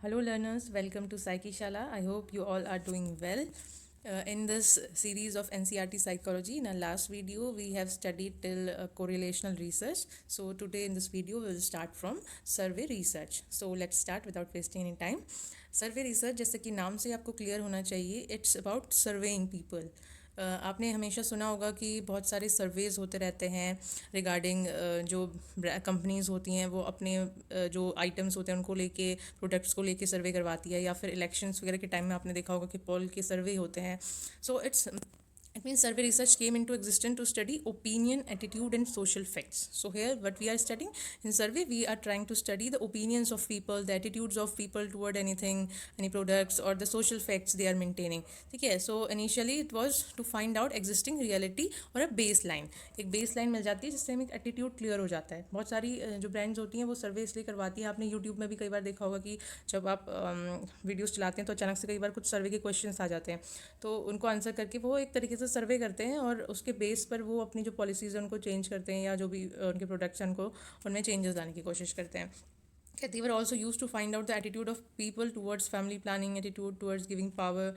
Hello, learners. Welcome to Psyche Shala. I hope you all are doing well. In this series of NCRT psychology, in our last video, we have studied till correlational research. So, today in this video, we will start from survey research. So, let's start without wasting any time. Survey research, जैसे कि नाम से आपको clear होना चाहिए, it's about surveying people. आपने हमेशा सुना होगा कि बहुत सारे सर्वेज होते रहते हैं रिगार्डिंग जो कंपनीज होती हैं वो अपने जो आइटम्स होते हैं उनको लेके प्रोडक्ट्स को लेके सर्वे करवाती है या फिर इलेक्शंस वगैरह के टाइम में आपने देखा होगा कि पोल के सर्वे होते हैं सो it means survey research came into existence to study opinion, attitude, and social facts. So here, what we are studying in survey, we are trying to study the opinions of people, the attitudes of people toward anything, any products, or the social facts they are maintaining. Okay, so initially it was to find out existing reality और a baseline. एक baseline मिल जाती है जिससे हमें एक attitude clear हो जाता है. बहुत सारी जो brands होती हैं वो सर्वे इसलिए करवाती हैं. आपने YouTube में भी कई बार देखा होगा कि जब आप वीडियोस चलाते हैं तो अचानक से कई बार कुछ सर्वे के क्वेश्चंस आ जाते हैं तो उनको आंसर करके वो एक तरीके से सर्वे करते हैं और उसके बेस पर वो अपनी जो पॉलिसीज़ हैं उनको चेंज करते हैं या जो भी उनके प्रोडक्ट्स हैं उनको उनमें चेंजेस लाने की कोशिश करते हैं. They were also used to find out the attitude of people towards family planning, attitude towards giving power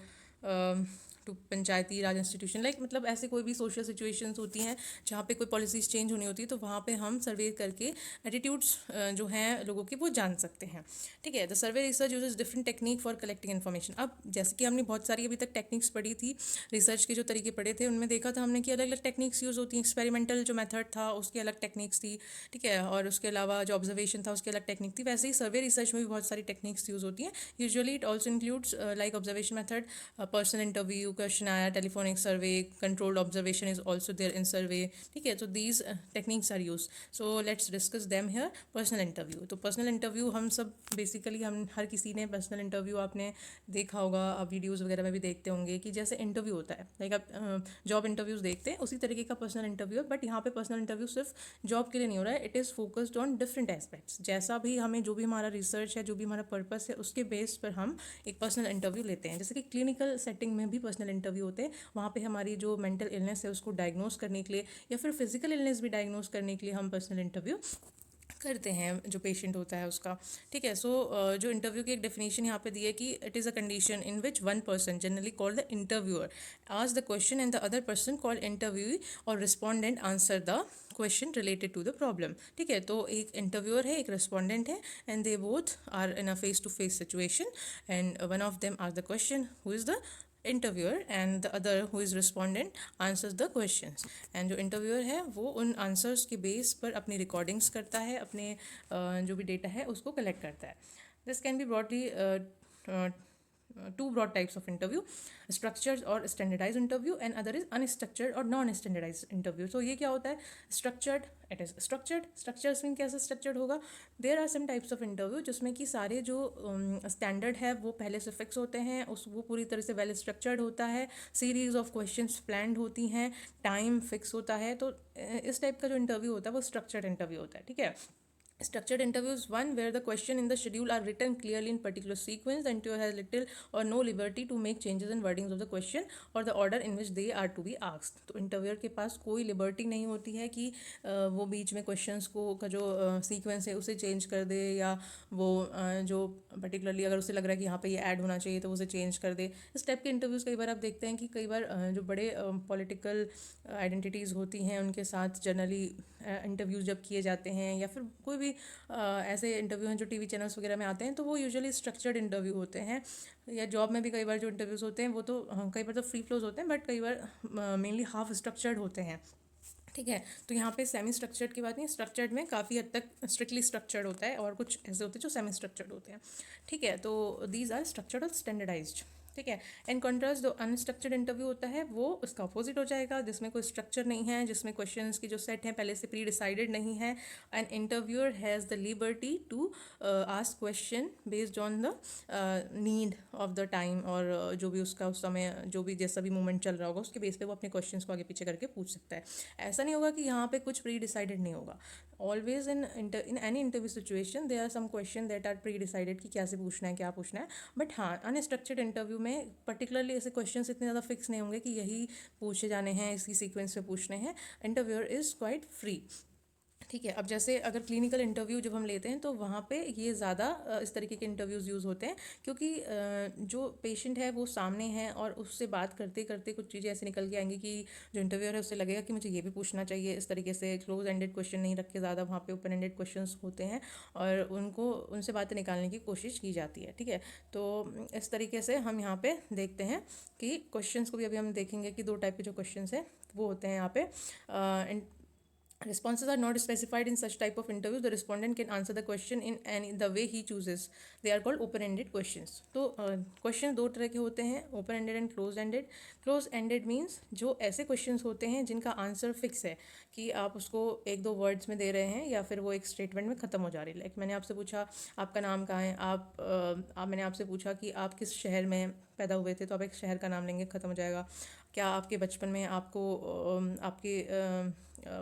to Panchayati Raj institution like मतलब ऐसे कोई भी सोशल सिचुएशंस होती हैं जहाँ पे कोई पॉलिसीज चेंज होनी होती है तो वहाँ पे हम सर्वे करके एटीट्यूड्स जो हैं लोगों के वो जान सकते हैं. ठीक है. The survey research uses different technique for collecting information. अब जैसे कि हमने बहुत सारी अभी तक टेक्निक्स पढ़ी थी रिसर्च के जो तरीके पढ़े थे उनमें देखा था हमने कि अलग अलग टेक्निक्स यूज़ होती हैं. एक्सपेरिमेंटल जो मेथड था उसकी अलग टेक्निक्स थी. ठीक है. और उसके अलावा जो ऑब्जर्वेशन था उसकी अलग टेक्निक थी. वैसे ही सर्वे रिसर्च में भी बहुत सारी टेक्निक्स यूज़ होती हैं. Usually it also includes like observation method, personal interview, question आया, telephonic survey, controlled observation is also there in survey. ठीक है. तो these techniques are use. So let's discuss them here. Personal interview. तो personal interview हम सब basically हम हर किसी ने पर्सनल इंटरव्यू आपने देखा होगा, आप वीडियोज़ वगैरह में भी देखते होंगे कि जैसे इंटरव्यू होता है लाइक आप जॉब इंटरव्यूज़ देखते हैं उसी तरीके का पर्सनल इंटरव्यू है. बट यहाँ पे पर्सनल इंटरव्यू सिर्फ जॉब के लिए नहीं हो रहा है. It is focused on different aspects. जैसा भी हमें जो भी हमारा रिसर्च है जो भी हमारा पर्पस है उसके बेस पर हम एक पर्सनल इंटरव्यू लेते हैं. जैसे कि क्लिनिकल सेटिंग में भी पर्सनल इंटरव्यू होते हैं. वहाँ पे हमारी जो मेंटल इलनेस है उसको डायग्नोस करने के लिए या फिर फिजिकल इलनेस भी डायग्नोस करने के लिए हम पर्सनल इंटरव्यू करते हैं जो पेशेंट होता है उसका. ठीक है. सो जो इंटरव्यू की एक डेफिनेशन यहाँ पे दी है कि it is a condition in which one person generally called the interviewer ask the question and the other person called interview और respondent answer the question related to the problem. ठीक है. तो एक इंटरव्यूअर है, एक रिस्पॉन्डेंट है and they both are in a face to face situation and one of them ask the question who is the interviewer and the other who is respondent answers the questions. And जो interviewer है वो उन answers के base पर अपनी recordings करता है, अपने जो भी डेटा है उसको कलेक्ट करता है. This can be broadly two broad types of interview, structured और standardized interview and other is unstructured और non standardized interview. So ये क्या होता है structured, it is structures में कैसे structured होगा. there are some types of interview जिसमें कि सारे जो standard है वो पहले से fix होते हैं, उस वो पूरी तरह से well structured होता है, series of questions planned होती हैं, time fix होता है. तो इस टाइप का जो इंटरव्यू होता है वो structured interview होता है. ठीक है. Structured interview is one where the question in the schedule are written clearly in particular sequence. The interviewer has little or no liberty to make changes in wordings of the question or the order in which they are to be asked. तो interviewer के पास कोई liberty नहीं होती है कि वो बीच में questions को का जो सीक्वेंस है उसे चेंज कर दे या वो जो पर्टिकुलरली अगर उसे लग रहा है कि यहाँ पे ये ऐड होना चाहिए तो उसे चेंज कर दे. इस टाइप के इंटरव्यूज़ कई बार आप देखते हैं कि कई बार जो बड़े पॉलिटिकल आइडेंटिटीज़ होती हैं उनके साथ जनरली इंटरव्यूज़ जब किए जाते हैं या फिर कोई भी ऐसे इंटरव्यू हैं जो टीवी चैनल्स वगैरह में आते हैं तो वो यूजुअली स्ट्रक्चर्ड इंटरव्यू होते हैं. या जॉब में भी कई बार जो इंटरव्यूज़ होते हैं वो तो कई बार तो फ्री फ्लोज होते हैं बट कई बार मेनली हाफ स्ट्रक्चर्ड होते हैं. ठीक है. तो यहाँ पे सेमी स्ट्रक्चर्ड की बात नहीं, स्ट्रक्चर्ड में काफ़ी हद तक स्ट्रिक्टली स्ट्रक्चर्ड होता है और कुछ ऐसे होते हैं जो सेमी स्ट्रक्चर्ड होते हैं. ठीक है. तो दीज आर स्ट्रक्चर्ड और स्टैंडर्डाइज्ड. ठीक है. इन कॉन्ट्रास्ट जो अनस्ट्रक्चर्ड इंटरव्यू होता है वो उसका अपोजिट हो जाएगा जिसमें कोई स्ट्रक्चर नहीं है, जिसमें क्वेश्चंस की जो सेट हैं पहले से प्री डिसाइडेड नहीं है. An interviewer has the liberty to ask question based on the need of the time और जो भी उसका उस समय जो भी जैसा भी मूवमेंट चल रहा होगा उसके बेस पे वो अपने क्वेश्चंस को आगे पीछे करके पूछ सकता है. ऐसा नहीं होगा कि यहाँ पे कुछ प्री डिसाइडेड नहीं होगा. Always in any interview situation there are some questions that are pre decided कि कैसे पूछना है क्या पूछना है. बट हाँ अनस्ट्रक्चर्ड इंटरव्यू में पर्टिकुलरली ऐसे क्वेश्चन इतने ज़्यादा फिक्स नहीं होंगे कि यही पूछे जाने हैं, इसी सीक्वेंस में पूछने हैं. Interviewer is quite free. ठीक है। अब जैसे अगर क्लिनिकल इंटरव्यू जब हम लेते हैं तो वहाँ पे ये ज़्यादा इस तरीके के इंटरव्यूज़ यूज़ होते हैं, क्योंकि जो पेशेंट है वो सामने है और उससे बात करते करते कुछ चीज़ें ऐसे निकल के आएंगी कि जो इंटरव्यूअर है उससे लगेगा कि मुझे ये भी पूछना चाहिए। इस तरीके से क्लोज एंडेड क्वेश्चन नहीं रखे, ज़्यादा वहाँ पे ओपन एंडेड क्वेश्चन होते हैं और उनको उनसे बातें निकालने की कोशिश की जाती है। ठीक है, तो इस तरीके से हम यहाँ पे देखते हैं कि क्वेश्चंस को भी अभी हम देखेंगे कि दो टाइप के जो क्वेश्चंस हैं वो होते हैं यहाँ पे। Responses are not specified in such type of interviews. The respondent can answer the question in any the way he chooses. They are called open-ended questions. तो क्वेश्चन दो तरह के होते हैं, open ended and close ended. Close ended means जो ऐसे questions होते हैं जिनका आंसर फिक्स है, कि आप उसको एक दो वर्ड्स में दे रहे हैं या फिर वो एक स्टेटमेंट में ख़त्म हो जा रही है। लाइक मैंने आपसे पूछा आपका नाम कहाँ है, मैंने आपसे पूछा कि आप किस शहर में पैदा हुए थे, तो आप एक शहर का नाम लेंगे, ख़त्म हो जाएगा। क्या आपके बचपन में आपको आपके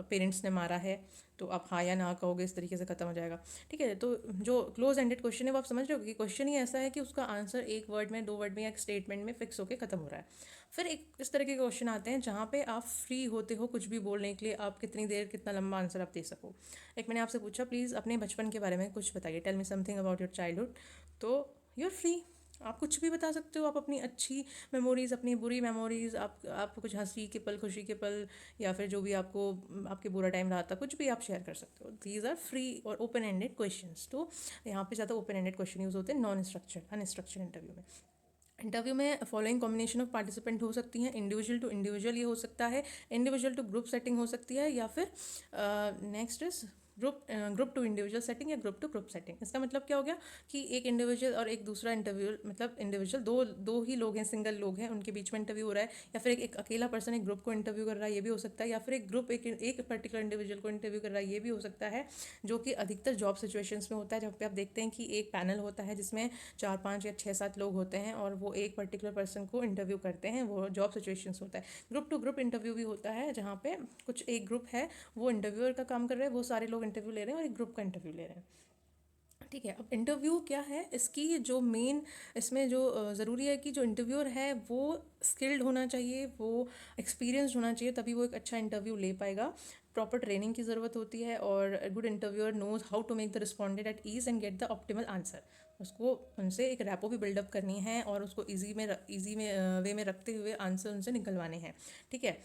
पेरेंट्स ने मारा है, तो आप हाँ या ना कहोगे, इस तरीके से ख़त्म हो जाएगा। ठीक है, तो जो क्लोज एंडेड क्वेश्चन है वो आप समझ रहे हो कि क्वेश्चन ही ऐसा है कि उसका आंसर एक वर्ड में, दो वर्ड में या एक स्टेटमेंट में फिक्स होकर ख़त्म हो रहा है। फिर एक इस तरह के क्वेश्चन आते हैं जहाँ पे आप फ्री होते हो कुछ भी बोलने के लिए, आप कितनी देर कितना लंबा आंसर आप दे सको। एक मैंने आपसे पूछा प्लीज़ अपने बचपन के बारे में कुछ बताइए, tell me something about your childhood, तो यू आर फ्री, आप कुछ भी बता सकते हो। आप अपनी अच्छी मेमोरीज़, अपनी बुरी मेमोरीज़, आप कुछ हंसी के पल, खुशी के पल, या फिर जो भी आपको आपके बुरा टाइम रहा था, कुछ भी आप शेयर कर सकते हो। दीज आर फ्री और ओपन एंडेड क्वेश्चंस। तो यहाँ पे ज़्यादा ओपन एंडेड क्वेश्चन यूज़ होते हैं नॉन स्ट्रक्चर्ड अनस्ट्रक्चर्ड इंटरव्यू में। इंटरव्यू में फॉलोइंग कॉम्बिनेशन ऑफ पार्टिसिपेंट हो सकती हैं। इंडिविजुअल टू इंडिविजुअल ये हो सकता है, इंडिविजुअल टू ग्रुप सेटिंग हो सकती है, या फिर next is group to individual setting या ग्रुप टू ग्रुप सेटिंग। इसका मतलब क्या हो गया कि एक इंडिविजुअल और एक दूसरा इंटरव्यू, मतलब इंडिविजुअल दो ही लोग हैं, सिंगल लोग हैं, उनके बीच में इंटरव्यू हो रहा है, या फिर एक अकेला पर्सन एक ग्रुप को इंटरव्यू कर रहा है, ये भी हो सकता है, या फिर एक ग्रुप एक पर्टिकुलर इंडिविजुअल को इंटरव्यू कर रहा है, ये भी हो सकता है। जो कि अधिकतर जॉब सिचुएशंस में होता है, जब पे आप देखते हैं कि एक पैनल होता है जिसमें 4 5 या 6 7 लोग होते हैं और वो एक पर्टिकुलर पर्सन को इंटरव्यू करते हैं, वो जॉब सिचुएशंस होता है। ग्रुप टू ग्रुप इंटरव्यू भी होता है जहाँ पे कुछ एक ग्रुप है, वो इंटरव्यूअर का काम कर रहे हैं, वो सारे लोग इंटरव्यू ले रहे हैं और एक ग्रुप का इंटरव्यू ले रहे हैं। ठीक है, अब इंटरव्यू क्या है, इसकी जो मेन इसमें जो ज़रूरी है कि जो इंटरव्यूअर है वो स्किल्ड होना चाहिए, वो एक्सपीरियंस्ड होना चाहिए, तभी वो एक अच्छा इंटरव्यू ले पाएगा। प्रॉपर ट्रेनिंग की ज़रूरत होती है और good interviewer knows how to make the respondent at ease and get the optimal answer. उसको उनसे एक रैपो भी बिल्डअप करनी है और उसको ईजी में वे में रखते हुए आंसर उनसे निकलवाने हैं। ठीक है,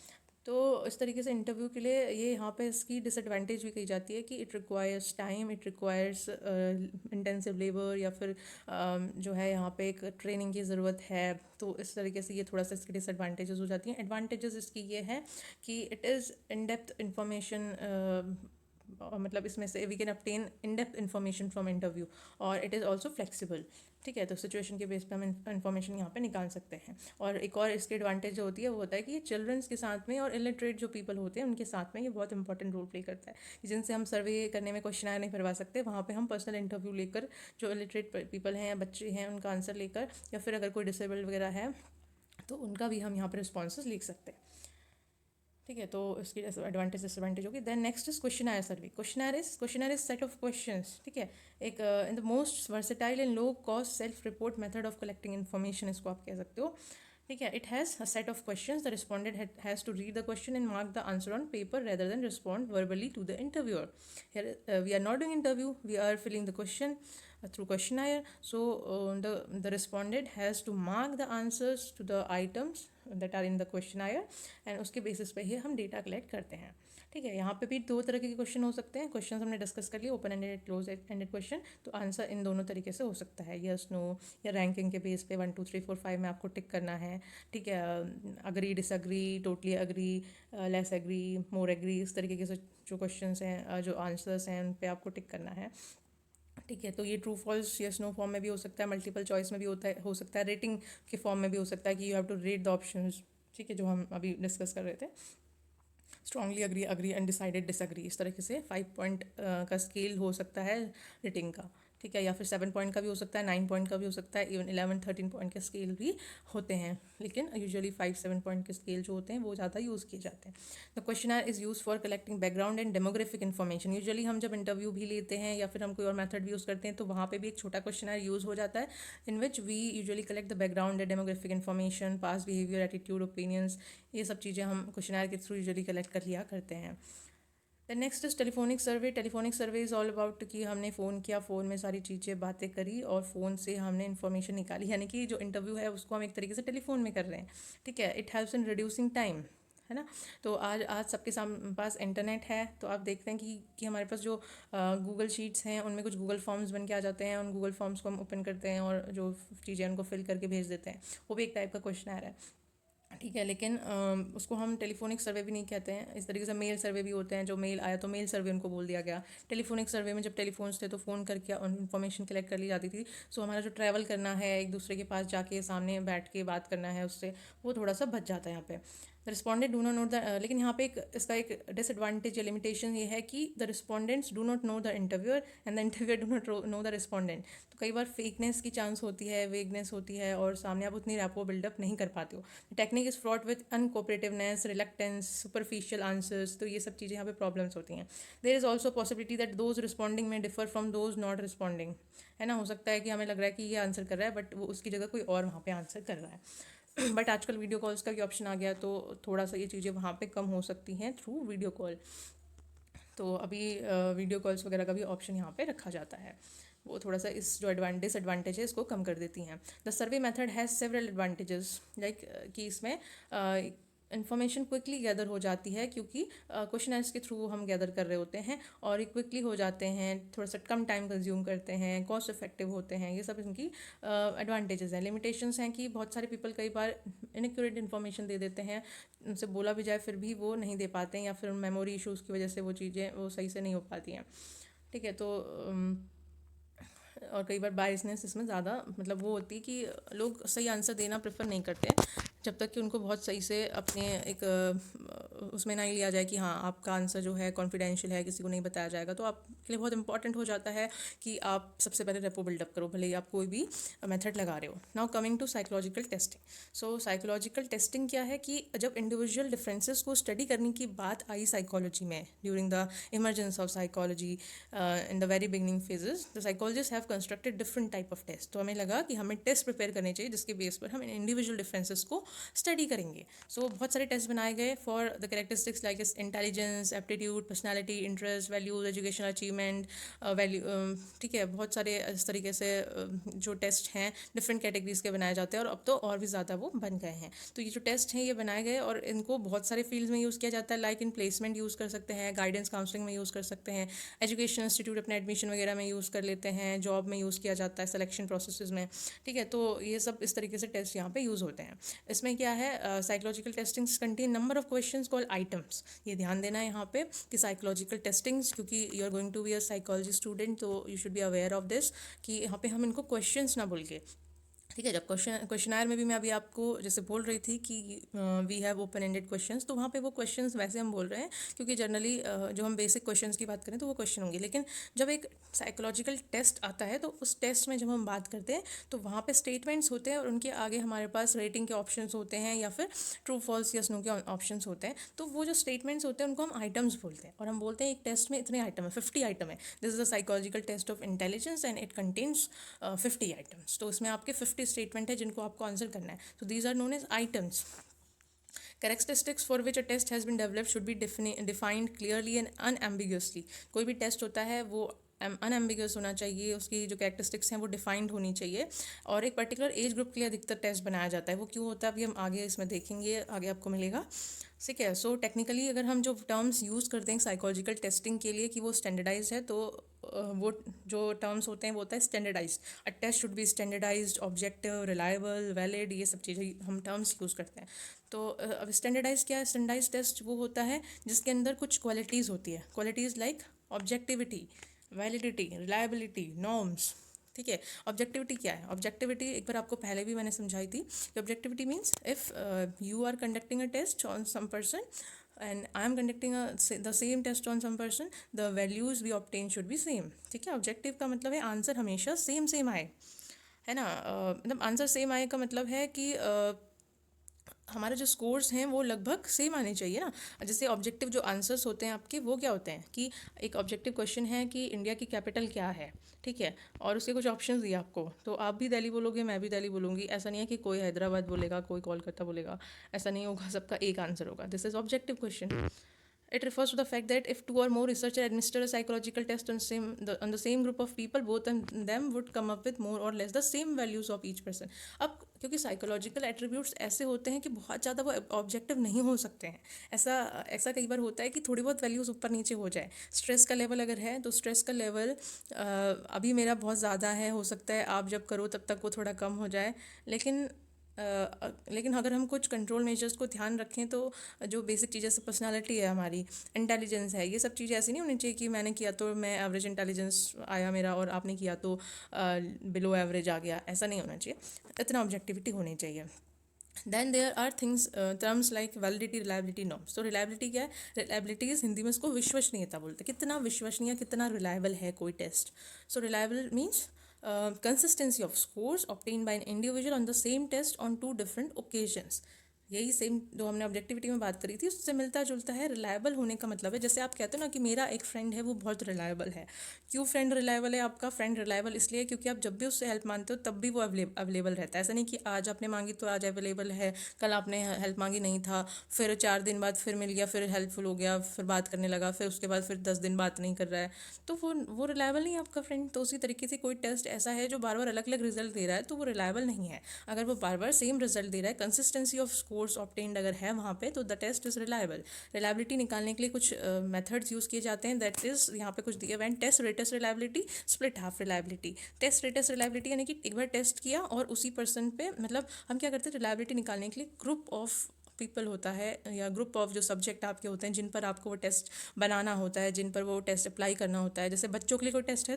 तो इस तरीके से इंटरव्यू के लिए ये यहाँ पे इसकी डिसएडवांटेज भी कही जाती है कि it requires time, it requires intensive labour, या फिर जो है यहाँ पे एक ट्रेनिंग की ज़रूरत है। तो इस तरीके से ये थोड़ा सा इसकी डिसएडवांटेजेस हो जाती हैं। एडवांटेजेस इसकी ये है कि it is in depth information, मतलब इसमें से we can obtain in depth information from interview, और इट इज़ ऑल्सो फ्लेक्सिबल। ठीक है, तो सिचुएशन के बेस पे हम इन्फॉर्मेशन यहाँ पे निकाल सकते हैं। और एक और इसकी एडवांटेज जो होती है वो होता है कि ये चिल्ड्रंस के साथ में और इलिटरेट जो पीपल होते हैं उनके साथ में ये बहुत इंपॉर्टेंट रोल प्ले करता है। जिनसे हम सर्वे करने में क्वेश्चन नहीं भरवा सकते, वहाँ पे हम पर्सनल इंटरव्यू लेकर जो इलिटरेट पीपल हैं या बच्चे हैं उनका आंसर लेकर, या फिर अगर कोई डिसेबल्ड वगैरह है तो उनका भी हम यहाँ पर रिस्पॉन्सेज लिख सकते हैं। ठीक है, तो इसकी एडवांटेज डिसएडवांटेज होगी। Then next is questionnaire survey. Questionnaire is set of questions. ठीक है, एक in the most versatile and low cost self report method of collecting information, इसको आप कह सकते हो। ठीक है, it has a set of questions, the respondent has to read the question and mark the answer on paper rather than respond verbally to the interviewer. Here we are not doing interview, we are filling the question through questionnaire. So the respondent has to mark the answers to the items that are in the questionnaire, and उसके basis पे ही हम data collect करते हैं। ठीक है, यहाँ पे भी दो तरह के क्वेश्चन हो सकते हैं। क्वेश्चन हमने डिस्कस कर लिए, open ended, close ended question. तो आंसर इन दोनों तरीके से हो सकता है, यस नो, या रैंकिंग के बेस पे 1 2 3 4 5 में आपको टिक करना है। ठीक है, agree, disagree, totally agree, less agree, more agree, इस तरीके के जो क्वेश्चन हैं, जो आंसर्स हैं, उन पे आपको टिक करना है। ठीक है, तो ये true false yes no form में भी हो सकता है, मल्टीपल चॉइस में भी हो सकता है, रेटिंग के फॉर्म में भी हो सकता है कि you have to rate the options. ठीक है, जो हम अभी डिस्कस कर रहे थे, strongly agree, agree, undecided, disagree, इस तरीके से 5 पॉइंट का स्केल हो सकता है रेटिंग का। ठीक है, या फिर 7 पॉइंट का भी हो सकता है, 9 पॉइंट का भी हो सकता है, इवन 11 13 पॉइंट के स्केल भी होते हैं, लेकिन यूजुअली 5 7 पॉइंट के स्केल जो होते हैं वो ज़्यादा यूज़ किए जाते हैं। The questionnaire is use for collecting background and demographic information. Usually हम जब इंटरव्यू भी लेते हैं या फिर हम कोई और मेथड भी यूज़ करते हैं तो वहाँ पे भी एक छोटा क्वेश्चनर यूज़ हो जाता है, in which we usually collect the background and demographic information, past behaviour, attitude, opinions, ये सब चीज़ें हम क्वेश्चनर के थ्रू यूजुअली कलेक्ट कर लिया करते हैं। The next is telephonic survey. Telephonic survey is all about कि हमने फ़ोन किया, फ़ोन में सारी चीज़ें बातें करी और फ़ोन से हमने इन्फॉर्मेशन निकाली, यानी कि जो इंटरव्यू है उसको हम एक तरीके से टेलीफोन में कर रहे हैं. ठीक है, it helps in reducing time, है ना. तो आज आज सबके पास इंटरनेट है, तो आप देखते हैं कि हमारे पास जो गूगल शीट्स हैं उनमें कुछ गूगल फॉर्म्स बन के आ जाते हैं. उन गूगल फॉर्म्स को हम ओपन करते हैं और जो चीज़ें उनको फिल करके भेज देते हैं. वो भी एक टाइप का क्वेश्चन आ रहा है. ठीक है, लेकिन उसको हम टेलीफोनिक सर्वे भी नहीं कहते हैं. इस तरीके से मेल सर्वे भी होते हैं, जो मेल आया तो मेल सर्वे उनको बोल दिया गया. टेलीफोनिक सर्वे में जब टेलीफोन्स थे तो फ़ोन करके इन्फॉर्मेशन कलेक्ट कर ली जाती थी. सो हमारा जो ट्रैवल करना है, एक दूसरे के पास जाके सामने बैठ के बात करना है उससे, वो थोड़ा सा बच जाता है यहाँ पे. The respondent do not know the, लेकिन यहाँ पे एक इसका एक डिसएडवांटेज या लिमिटेशन ये है कि the respondents do not know the interviewer and the interviewer do not know the respondent. तो कई बार फेकनेस की चांस होती है, वेगनेस होती है और सामने आप उतनी रैपो बिल्डअप नहीं कर पाते हो. Technique is fraught with uncooperativeness, reluctance, superficial answers. तो ये सब चीज़ें यहाँ पे प्रॉब्लम्स होती हैं. There is also possibility that those responding may differ from those not responding, है ना. हो सकता है कि हमें लग रहा है कि ये आंसर कर रहा है बट वो उसकी जगह कोई और वहाँ पे आंसर कर रहा है. बट आजकल वीडियो कॉल्स का भी ऑप्शन आ गया, तो थोड़ा सा ये चीज़ें वहाँ पे कम हो सकती हैं थ्रू वीडियो कॉल. तो अभी वीडियो कॉल्स वगैरह का भी ऑप्शन यहाँ पे रखा जाता है. वो थोड़ा सा इस जो डिसएडवांटेज है इसको कम कर देती हैं. The survey method has several advantages, like कि इसमें इन्फॉर्मेशन क्विकली गैदर हो जाती है, क्योंकि क्वेश्चन के थ्रू हम गैदर कर रहे होते हैं और ये क्विकली हो जाते हैं, थोड़ा सा कम टाइम कंज्यूम करते हैं, कॉस्ट इफेक्टिव होते हैं. ये सब इनकी एडवांटेजेस हैं. लिमिटेशंस हैं कि बहुत सारे पीपल कई बार इनएक्यूरेट इन्फॉर्मेशन दे देते हैं, उनसे बोला भी जाए फिर भी वो नहीं दे पाते हैं, या फिर मेमोरी इश्यूज़ की वजह से वो चीज़ें वो सही से नहीं हो पाती हैं. ठीक है, तो और कई बार बायसनेस इसमें ज़्यादा मतलब वो होती है कि लोग सही आंसर देना प्रेफर नहीं करते हैं जब तक कि उनको बहुत सही से अपने एक उसमें ना ही लिया जाए कि हाँ आपका आंसर जो है कॉन्फिडेंशियल है, किसी को नहीं बताया जाएगा. तो आपके लिए बहुत इंपॉर्टेंट हो जाता है कि आप सबसे पहले रेपो बिल्डअप करो, भले ही आप कोई भी मेथड लगा रहे हो. Now coming to psychological testing. So psychological testing क्या है कि जब इंडिविजुअल डिफरेंसेस को स्टडी करने की बात आई साइकोलॉजी में, during the emergence of psychology in the very beginning phases, the psychologist have constructed different type of test. तो हमें लगा कि हमें टेस्ट प्रिपेयर करने चाहिए जिसके बेस पर हम इंडिविजुअल डिफरेंसेस को स्टडी करेंगे. सो बहुत सारे टेस्ट बनाए गए for the characteristics like intelligence, aptitude, personality, interest, values, educational achievement, value. ठीक है, बहुत सारे इस तरीके से जो टेस्ट हैं डिफरेंट कैटेगरीज के बनाए जाते हैं और अब तो और भी ज़्यादा वो बन गए हैं. तो ये जो टेस्ट हैं ये बनाए गए और इनको बहुत सारे फील्ड्स में यूज़ किया जाता है. लाइक इन प्लेसमेंट यूज़ कर सकते हैं, गाइडेंस काउंसलिंग में यूज़ कर सकते हैं, एजुकेशन इंस्टीट्यूट अपने एडमिशन वगैरह में यूज़ कर लेते हैं, जॉब में यूज़ किया जाता है, सिलेक्शन प्रोसेस में. ठीक है, तो ये सब इस तरीके से टेस्ट यहाँ पे यूज़ होते हैं. इसमें क्या है, psychological testings contain number of questions called items. ये ध्यान देना है यहाँ पे कि साइकोलॉजिकल टेस्टिंग्स, क्योंकि you are going to be a psychology student, तो you should be aware of this कि यहाँ पे हम इनको क्वेश्चंस ना बोल के. ठीक है, जब क्वेश्चनायर में भी मैं अभी आपको जैसे बोल रही थी कि we have open ended questions, तो वहाँ पे वो क्वेश्चंस वैसे हम बोल रहे हैं क्योंकि जनरली जो हम बेसिक क्वेश्चंस की बात करें तो वो क्वेश्चन होंगे. लेकिन जब एक साइकोलॉजिकल टेस्ट आता है तो उस टेस्ट में जब हम बात करते हैं तो वहाँ पे स्टेटमेंट्स होते हैं और उनके आगे हमारे पास रेटिंग के ऑप्शंस होते हैं या फिर ट्रू फॉल्स यस नो के ऑप्शंस होते हैं. तो वो जो स्टेटमेंट्स होते हैं उनको हम आइटम्स बोलते हैं और हम बोलते हैं एक टेस्ट में इतने आइटम है, 50 आइटम है. This is a psychological test of intelligence and it contains 50 items. तो इसमें आपके 50 स्टेटमेंट है जिनको आपको आंसर करना है. So these are known as items. Characteristics for which a test has been developed should be defined clearly and unambiguously. कोई भी टेस्ट होता है वो अनएम्बिगस होना चाहिए, उसकी जो कैरेक्टरिस्टिक्स हैं वो डिफाइंड होनी चाहिए. और एक पर्टिकुलर एज ग्रुप के लिए अधिकतर टेस्ट बनाया जाता है. वो क्यों होता है अभी हम आगे इसमें देखेंगे, आगे आपको मिलेगा. ठीक है, सो टेक्निकली अगर हम जो टर्म्स यूज़ करते हैं साइकोलॉजिकल टेस्टिंग के लिए कि वो स्टैंडर्डाइज है, तो वो जो टर्म्स होते हैं वो होता है standardize. A test should be standardized, objective, reliable, valid, ये सब चीज़ें हम टर्म्स यूज़ करते हैं. तो अब स्टैंडर्डाइज क्या है? स्टैंडर्डाइज टेस्ट वो होता है जिसके अंदर कुछ क्वालिटीज़ होती है. Qualities like objectivity, validity, reliability, norms. ठीक है, ऑब्जेक्टिविटी क्या है? ऑब्जेक्टिविटी एक बार आपको पहले भी मैंने समझाई थी. Objectivity means if you are conducting a test on some person and I am conducting the same test on some person, the values we obtain should be same. ठीक है, ऑब्जेक्टिव का मतलब है आंसर हमेशा सेम आए, है ना. मतलब आंसर सेम आए का मतलब है कि हमारे जो स्कोर्स हैं वो लगभग सेम आने चाहिए ना. जैसे ऑब्जेक्टिव जो आंसर्स होते हैं आपके वो क्या होते हैं कि एक ऑब्जेक्टिव क्वेश्चन है कि इंडिया की कैपिटल क्या है. ठीक है, और उसके कुछ ऑप्शंस दिए आपको, तो आप भी दिल्ली बोलोगे, मैं भी दिल्ली बोलूँगी. ऐसा नहीं है कि कोई हैदराबाद बोलेगा, कोई कोलकाता बोलेगा, ऐसा नहीं होगा, सबका एक आंसर होगा. This is objective question. It refers to the fact that if two or more researchers administer a psychological test on the same group of people, both of them would come up with more or less the same values of each person. अब क्योंकि psychological attributes ऐसे होते हैं कि बहुत ज़्यादा वो objective नहीं हो सकते हैं, ऐसा ऐसा कई बार होता है कि थोड़ी बहुत वैल्यूज़ ऊपर नीचे हो जाए. स्ट्रेस का लेवल अगर है तो स्ट्रेस का लेवल अभी मेरा बहुत ज़्यादा है, हो सकता है आप जब करो तब तक वो थोड़ा कम हो जाए. लेकिन अगर हम कुछ कंट्रोल मेजर्स को ध्यान रखें तो जो बेसिक चीज़ें जैसे पर्सनालिटी है, हमारी इंटेलिजेंस है, ये सब चीज़ें ऐसी नहीं होनी चाहिए कि मैंने किया तो मैं एवरेज इंटेलिजेंस आया मेरा और आपने किया तो बिलो एवरेज आ गया. ऐसा नहीं होना चाहिए, इतना ऑब्जेक्टिविटी होनी चाहिए. Then there are things terms like validity, reliability, norms. तो रिलायबिलिटी क्या है? रिलायबिलिटी इज हिंदी में इसको विश्वसनीयता बोलते हैं. कितना विश्वसनीय, कितना रिलायबल है कोई test. So reliable means consistency of scores obtained by an individual on the same test on two different occasions. यही सेम जो हमने ऑब्जेक्टिविटी में बात करी थी उससे मिलता जुलता है. रिलायबल होने का मतलब है, जैसे आप कहते हो ना कि मेरा एक फ्रेंड है वो बहुत रिलायबल है. क्यों फ्रेंड रिलायबल है? आपका फ्रेंड रिलायबल इसलिए क्योंकि आप जब भी उससे हेल्प मांगते हो तब भी वो अवेलेबल रहता है. ऐसा नहीं कि आज आपने मांगी तो आज अवेलेबल है, कल आपने हेल्प मांगी नहीं था, फिर 4 दिन बाद फिर मिल गया, फिर हेल्पफुल हो गया, फिर बात करने लगा, फिर उसके बाद फिर 10 दिन बात नहीं कर रहा है, तो वो रिलायबल नहीं है आपका फ्रेंड. तो उसी तरीके से कोई टेस्ट ऐसा है जो बार बार अलग अलग रिजल्ट दे रहा है तो वो रिलायबल नहीं है. अगर वो बार बार सेम रिजल्ट दे रहा है, कंसिस्टेंसी ऑफ स्कोर्स ऑब्टेन्ड अगर है वहाँ पे, तो the test is reliable. Reliability निकालने के लिए कुछ मेथड्स यूज़ किए जाते हैं. दैट इज यहाँ पे कुछ दिए हुए हैं. Test retest reliability, split half reliability. Test retest reliability यानी कि एक बार टेस्ट किया और उसी पर्सन पे, मतलब हम क्या करते हैं रिलायबिलिटी निकालने के लिए, ग्रुप ऑफ पीपल होता है या ग्रुप ऑफ जो सब्जेक्ट आपके होते हैं जिन पर आपको वो टेस्ट बनाना होता है, जिन पर वो टेस्ट अप्लाई करना होता है. जैसे बच्चों के लिए कोई टेस्ट है,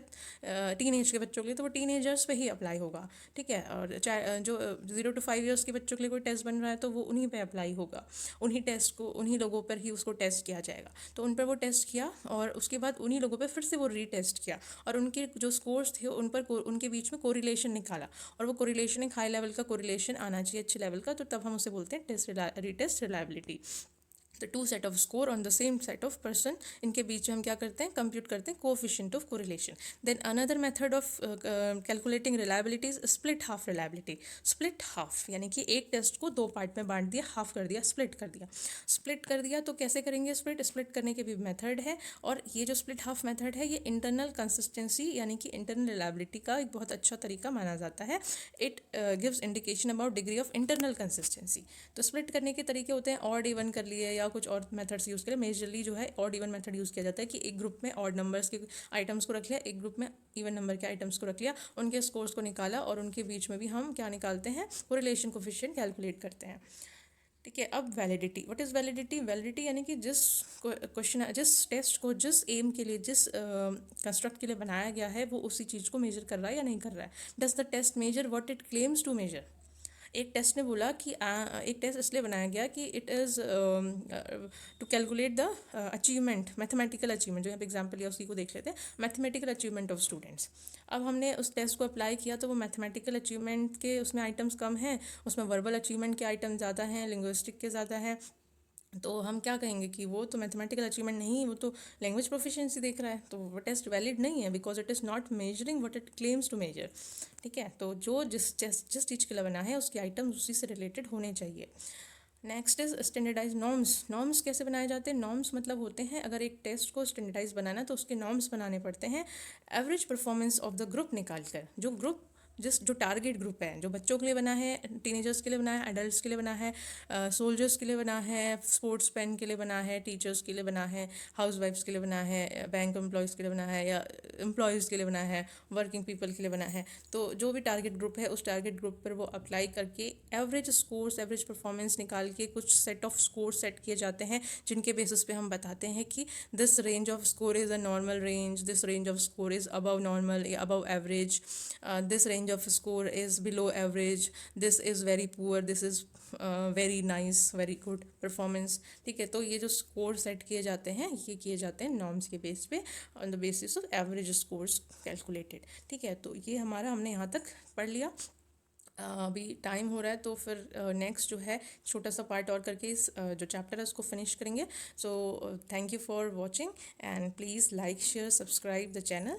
टीन एज के बच्चों के लिए, तो वो टीन एजर्स पे ही अप्लाई होगा. ठीक है. और जो 0 to 5 ईयर्स के बच्चों के लिए कोई टेस्ट बन रहा है तो वो उन्हीं पे अप्लाई होगा. उन्हीं टेस्ट को, उन्हीं लोगों पर ही उसको टेस्ट किया जाएगा. तो उन पर वो टेस्ट किया और उसके बाद उन्हीं लोगों पर फिर से वो रीटेस्ट किया और उनके जो स्कोर्स थे उन पर उनके बीच में कोरिलेशन निकाला. और वो कोरिलेशन एक हाई लेवल का कोरिलेशन आना चाहिए, अच्छे लेवल का, तो तब हम उसे बोलते हैं test retest reliability. The two set of score on the same set of person, इनके बीच में हम क्या करते हैं, कंप्यूट करते हैं coefficient of correlation. Then another method of calculating reliability is split half reliability. Split half यानी कि एक टेस्ट को 2 पार्ट में बांट दिया, हाफ कर दिया, स्प्लिट कर दिया. स्प्लिट कर दिया तो कैसे करेंगे स्प्लिट? स्प्लिट करने के भी मेथड है और ये जो स्प्लिट हाफ मेथड है ये इंटरनल कंसिस्टेंसी यानी कि इंटरनल रिलायबिलिटी का एक बहुत अच्छा तरीका माना जाता है. It gives indication about degree of internal consistency. तो स्प्लिट करने के तरीके होते हैं, ऑड इवन कर लिए या कुछ और मेथड्स यूज़ करें. मेजरली जो है ऑड इवन मेथड यूज़ किया जाता है कि एक ग्रुप में ऑड नंबर्स के आइटम्स को रख लिया, एक ग्रुप में इवन नंबर के आइटम्स को रख लिया, उनके स्कोर्स को निकाला और उनके बीच में भी हम क्या निकालते हैं, कोरिलेशन कोफिशिएंट कैलकुलेट करते हैं. ठीक है. अब validity. What is validity? Validity यानी कि जिस क्वेश्चन, जिस टेस्ट को जिस एम के लिए, जिस कंस्ट्रक्ट के लिए बनाया गया है वो उसी चीज़ को मेजर कर रहा है या नहीं कर रहा है. Does the test measure what it claims to measure? एक टेस्ट ने बोला कि एक टेस्ट इसलिए बनाया गया कि it is to calculate the achievement, mathematical achievement. जो यहाँ पे एग्जाम्पल या उसी को देख लेते हैं, मैथमेटिकल अचीवमेंट ऑफ स्टूडेंट्स. अब हमने उस टेस्ट को अप्लाई किया तो वो मैथमेटिकल अचीवमेंट के उसमें आइटम्स कम हैं, उसमें वर्बल अचीवमेंट के आइटम ज़्यादा हैं, लिंग्विस्टिक के ज़्यादा हैं. तो हम क्या कहेंगे कि वो तो मैथमेटिकल अचीवमेंट नहीं, वो तो लैंग्वेज प्रोफिशिएंसी देख रहा है, तो वो टेस्ट वैलिड नहीं है because it is not measuring what it claims to measure. ठीक है. तो जो जिस चीज़ के लिए बना है उसके आइटम्स उसी से रिलेटेड होने चाहिए. Next is standardize norms. Norms कैसे बनाए जाते हैं? नॉर्म्स मतलब होते हैं, अगर एक टेस्ट को स्टैंडर्डाइज बनाना है तो उसके नॉर्म्स बनाने पड़ते हैं. Average performance of the group निकाल कर, जो ग्रुप जो टारगेट ग्रुप है, जो बच्चों के लिए बना है, टीनेजर्स के लिए बना है, एडल्ट्स के लिए बना है, सोल्जर्स के लिए बना है, स्पोर्ट्स मैन के लिए बना है, टीचर्स के लिए बना है, हाउस वाइफ्स के लिए बना है, बैंक एम्प्लॉयज़ के लिए बना है, या एम्प्लॉयज़ के लिए बना है, वर्किंग पीपल के लिए बना है. तो जो भी टारगेट ग्रुप है उस टारगेट ग्रुप पर वो अप्लाई करके एवरेज स्कोर्स, एवरेज परफॉर्मेंस निकाल के कुछ सेट ऑफ स्कोर सेट किए जाते हैं जिनके बेसिस पे हम बताते हैं कि this range off score is a normal range, this range off score is above normal, above average, this range of score is below average, this is very poor, this is very nice, very good performance. ठीक है. तो ये जो score set किए जाते हैं ये किए जाते हैं नॉर्म्स के बेस पे, on the basis of average scores calculated. ठीक है. तो ये हमारा हमने यहाँ तक पढ़ लिया. अभी टाइम हो रहा है तो फिर नेक्स्ट जो है छोटा सा पार्ट और करके इस जो चैप्टर है उसको फिनिश करेंगे. So thank you for watching and please like, share, subscribe the channel.